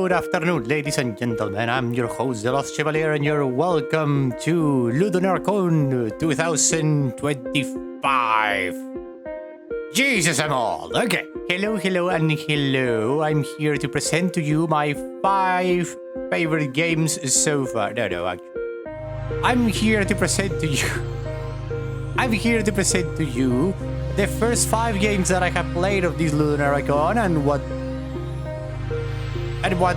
Good afternoon, ladies and gentlemen. I'm your host, the Lost Chevalier, and you're welcome to Ludonarracon 2025. Jesus, I'm old. Okay. Hello, and hello. I'm here to present to you my 5 favorite games so far. No, actually. I'm here to present to you the first 5 games that I have played of this Ludonarracon and what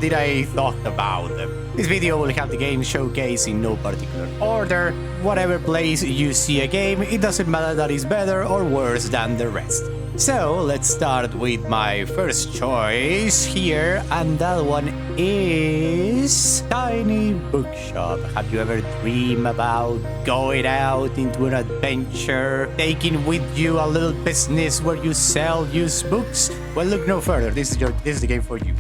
did I thought about them. This video will have the game showcase in no particular order. Whatever place you see a game, it doesn't matter that it's better or worse than the rest. So let's start with my first choice here, and that one is Dany Bookshop. Have you ever dreamed about going out into an adventure, taking with you a little business where you sell used books? Well, look no further. This is the game for you.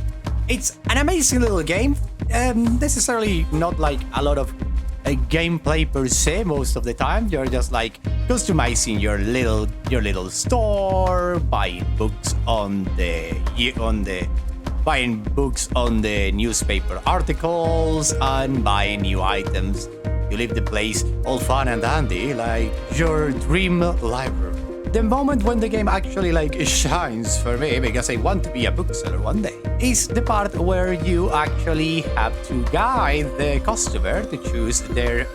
It's an amazing little game. Necessarily not like a lot of gameplay per se. Most of the time, you're just like customizing your little store, buying books on the newspaper articles, and buying new items. You leave the place all fun and dandy, like your dream library. The moment when the game actually shines for me, because I want to be a bookseller one day, is the part where you actually have to guide the customer to choose their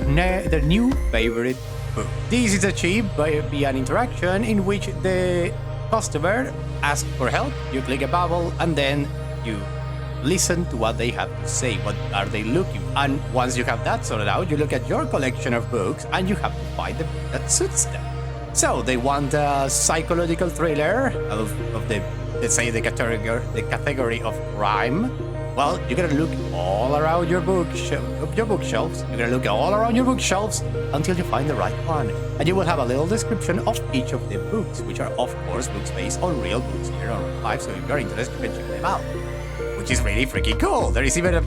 new favorite book. This is achieved by an interaction in which the customer asks for help, you click a bubble, and then you listen to what they have to say. What are they looking for? And once you have that sorted out, you look at your collection of books and you have to buy the book that suits them. So they want a psychological thriller of the, let's say, the category of crime. Well, you're gonna look all around your bookshelves. You're gonna look all around your bookshelves until you find the right one, and you will have a little description of each of the books, which are of course books based on real books here on live. So if you're interested, you can check them out, which is really freaking cool. There is even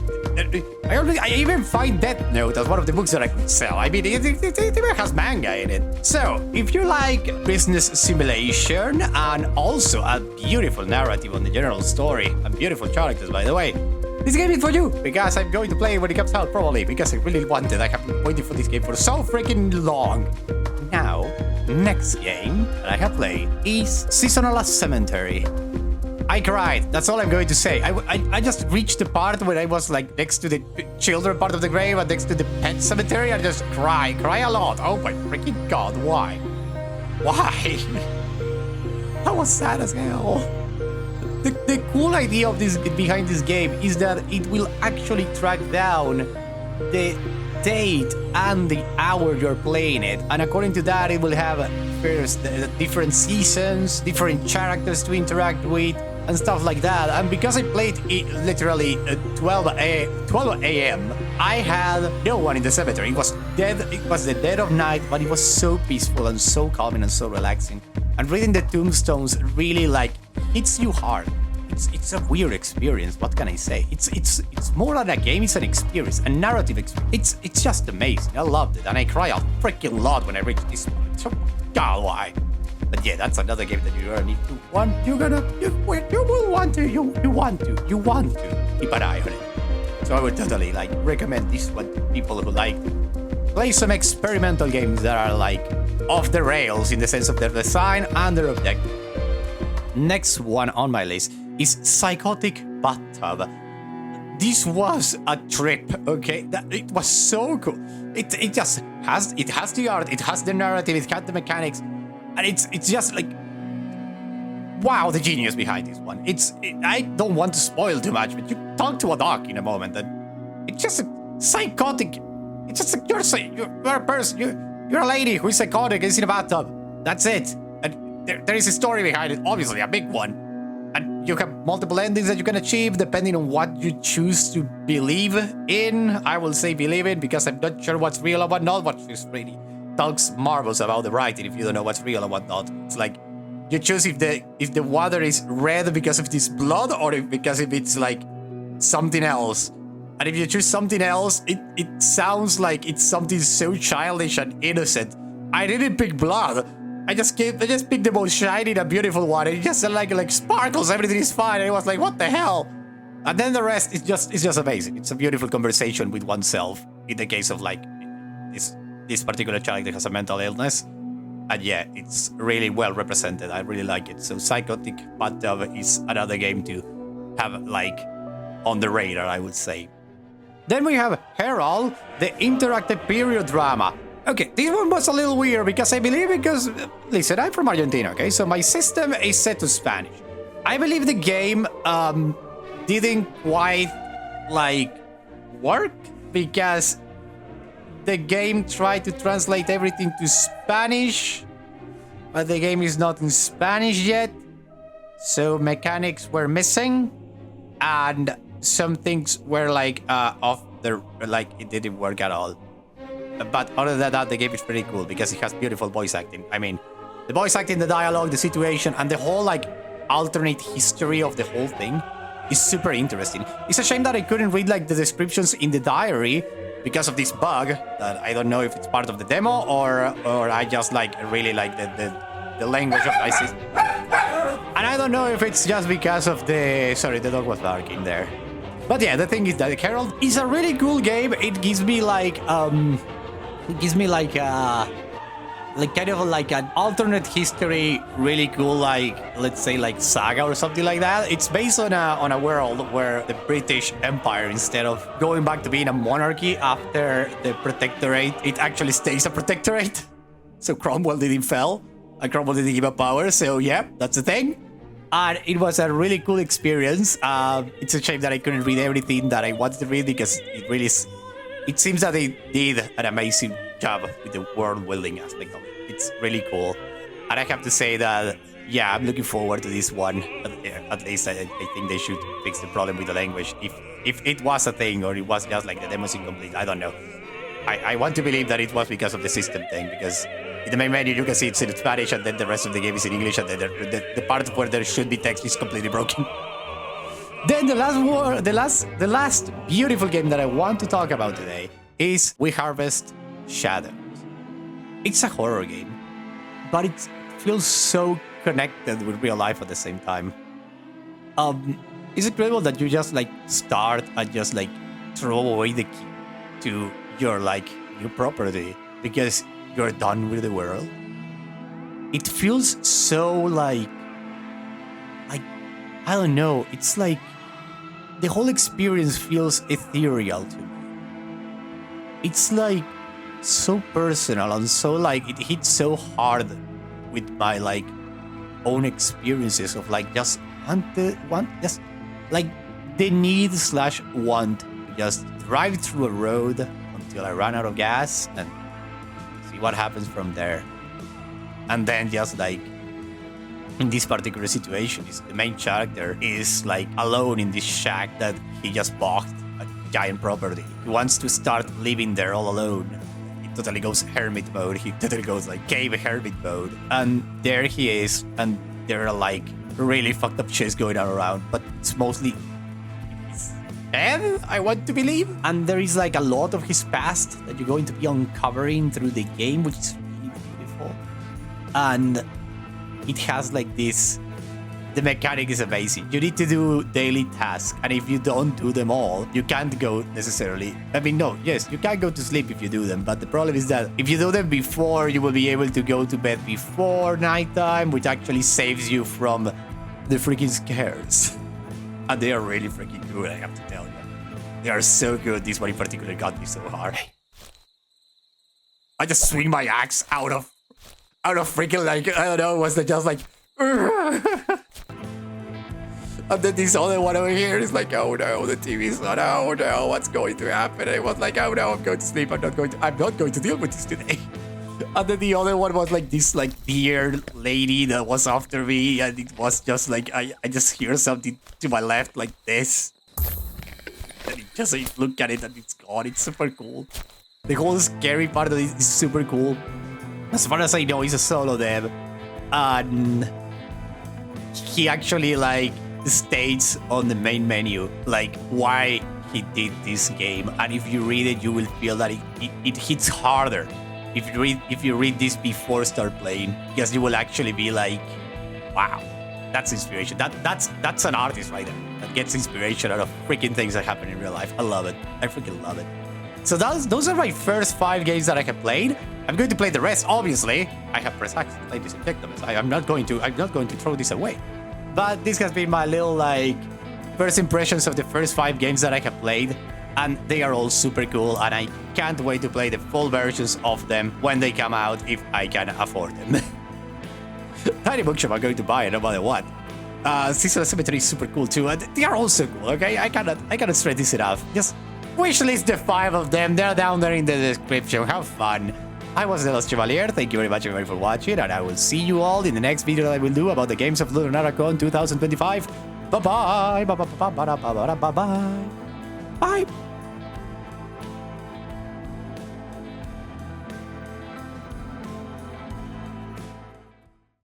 I even find Death Note as one of the books that I could sell. I mean, it even has manga in it. So, if you like business simulation and also a beautiful narrative on the general story, and beautiful characters, by the way, this game is for you, because I'm going to play it when it comes out, probably, because I really want it. I have been waiting for this game for so freaking long. Now, next game that I have played is Seasonala Cemetery. I cried. That's all I'm going to say. I just reached the part where I was like next to the children part of the grave and next to the pet cemetery. I just cry a lot. Oh my freaking god! Why? That was sad as hell. The cool idea of behind this game is that it will actually track down the date and the hour you're playing it, and according to that, it will have first different seasons, different characters to interact with, and stuff like that. And because I played it literally 12 a.m., I had no one in the cemetery. It was dead. It was the dead of night, but it was so peaceful and so calming and so relaxing. And reading the tombstones really hits you hard. It's a weird experience. What can I say? It's more than a game. It's an experience, a narrative experience. It's just amazing. I loved it, and I cry a freaking lot when I reach this point. So, God, why? But yeah, that's another game that you're gonna need to want. You will want to keep an eye on it. So I would totally recommend this one to people who play some experimental games that are off the rails in the sense of their design and their objective. Next one on my list is Psychotic Baththub. This was a trip, okay? It was so cool. It has the art, it has the narrative, it has the mechanics. And it's just wow, the genius behind this one. I don't want to spoil too much, but you talk to a dog in a moment, and it's just a psychotic. It's just you're a person. You're a lady who's psychotic and is in a bathtub. That's it. And there is a story behind it, obviously a big one. And you have multiple endings that you can achieve depending on what you choose to believe in. I will say believe in because I'm not sure what's real and what not. What she's really talks marvels about the writing if you don't know what's real and what not. It's you choose if the water is red because of this blood or because if it's something else. And if you choose something else, it sounds like it's something so childish and innocent. I didn't pick blood. I just picked the most shiny and beautiful one. It just like sparkles. Everything is fine. And it was like, what the hell? And then the rest is just amazing. It's a beautiful conversation with oneself in the case of like this particular child that has a mental illness. And yeah, it's really well represented. I really like it. So Psychotic Baththub is another game to have like on the radar, I would say. Then we have Herald, the interactive period drama. Okay, this one was a little weird because I believe listen, I'm from Argentina, okay? So my system is set to Spanish. I believe the game didn't quite like work because the game tried to translate everything to Spanish, but the game is not in Spanish yet. So mechanics were missing and some things were like off the, like it didn't work at all. But other than that, the game is pretty cool because it has beautiful voice acting. I mean, the voice acting, the dialogue, the situation, and the whole like alternate history of the whole thing is super interesting. It's a shame that I couldn't read like the descriptions in the diary because of this bug that I don't know if it's part of the demo or I just like really like the language of my system. And I don't know if it's just because of the... Sorry, the dog was barking there. But yeah, the thing is that Herald is a really cool game. It gives me like kind of like an alternate history, really cool, like let's say like saga or something like that. It's based on a world where the British Empire, instead of going back to being a monarchy after the protectorate, it actually stays a protectorate. So Cromwell didn't fall and Cromwell didn't give up power. So yeah, that's the thing. And it was a really cool experience. It's a shame that I couldn't read everything that I wanted to read because it seems that they did an amazing job with the world building aspect of it. It's really cool. And I have to say that, yeah, I'm looking forward to this one. At least I think they should fix the problem with the language. If it was a thing or it was just like the demo's incomplete, I don't know. I want to believe that it was because of the system thing, because in the main menu you can see it's in Spanish and then the rest of the game is in English, and then the part where there should be text is completely broken. Then the last beautiful game that I want to talk about today is We Harvest Shadows. It's a horror game, but it feels so connected with real life at the same time. It's incredible that you just like start and just like throw away the key to your new property because you're done with the world. It feels so like I don't know, it's like the whole experience feels ethereal to me. It's like so personal and so like it hits so hard with my like own experiences of like just just like the need / want to just drive through a road until I run out of gas and see what happens from there. And then just like in this particular situation, the main character is like alone in this shack that he just bought, a giant property. He wants to start living there all alone. He totally goes hermit mode. He totally goes like cave hermit mode. And there he is, and there are like really fucked up shit going on around, but it's mostly and I want to believe. And there is like a lot of his past that you're going to be uncovering through the game, which is really beautiful. And it has like this, the mechanic is amazing. You need to do daily tasks, and if you don't do them all, you can't go necessarily. I mean, no, yes, you can go to sleep if you do them, but the problem is that if you do them before, you will be able to go to bed before nighttime, which actually saves you from the freaking scares. And they are really freaking good, I have to tell you. They are so good. This one in particular got me so hard. I just swing my axe out of freaking like, I don't know, was it just like and then this other one over here is like, oh no, the TV's not, oh no, what's going to happen? And it was like, oh no, I'm going to sleep, I'm not going to deal with this today. And then the other one was like this like dear lady that was after me, and it was just like I just hear something to my left like this. And it just I look at it and it's gone. It's super cool. The whole scary part of it is super cool. As far as I know, he's a solo dev. And he actually like states on the main menu like why he did this game. And if you read it, you will feel that it hits harder. If you read this before start playing, because you will actually be like, wow, That's inspiration. That's an artist right there that gets inspiration out of freaking things that happen in real life. I love it. I freaking love it. So those are my first 5 games that I have played. I'm going to play the rest, obviously. I have press X to play Disinfect them. I'm not going to throw this away. But this has been my little like first impressions of the first 5 games that I have played, and they are all super cool, and I can't wait to play the full versions of them when they come out if I can afford them. Tiny Bookshop, I'm going to buy it no matter what. Seasonala Cemetery is super cool too, and they are also cool. Okay, I cannot stress this enough. Just wishlist the 5 of them. They're down there in the description. Have fun. I was the Lost Chevalier. Thank you very much everybody for watching, and I will see you all in the next video that I will do about the games of Ludonarracon 2025. Bye bye. Bye bye. Bye bye. Bye bye. Bye.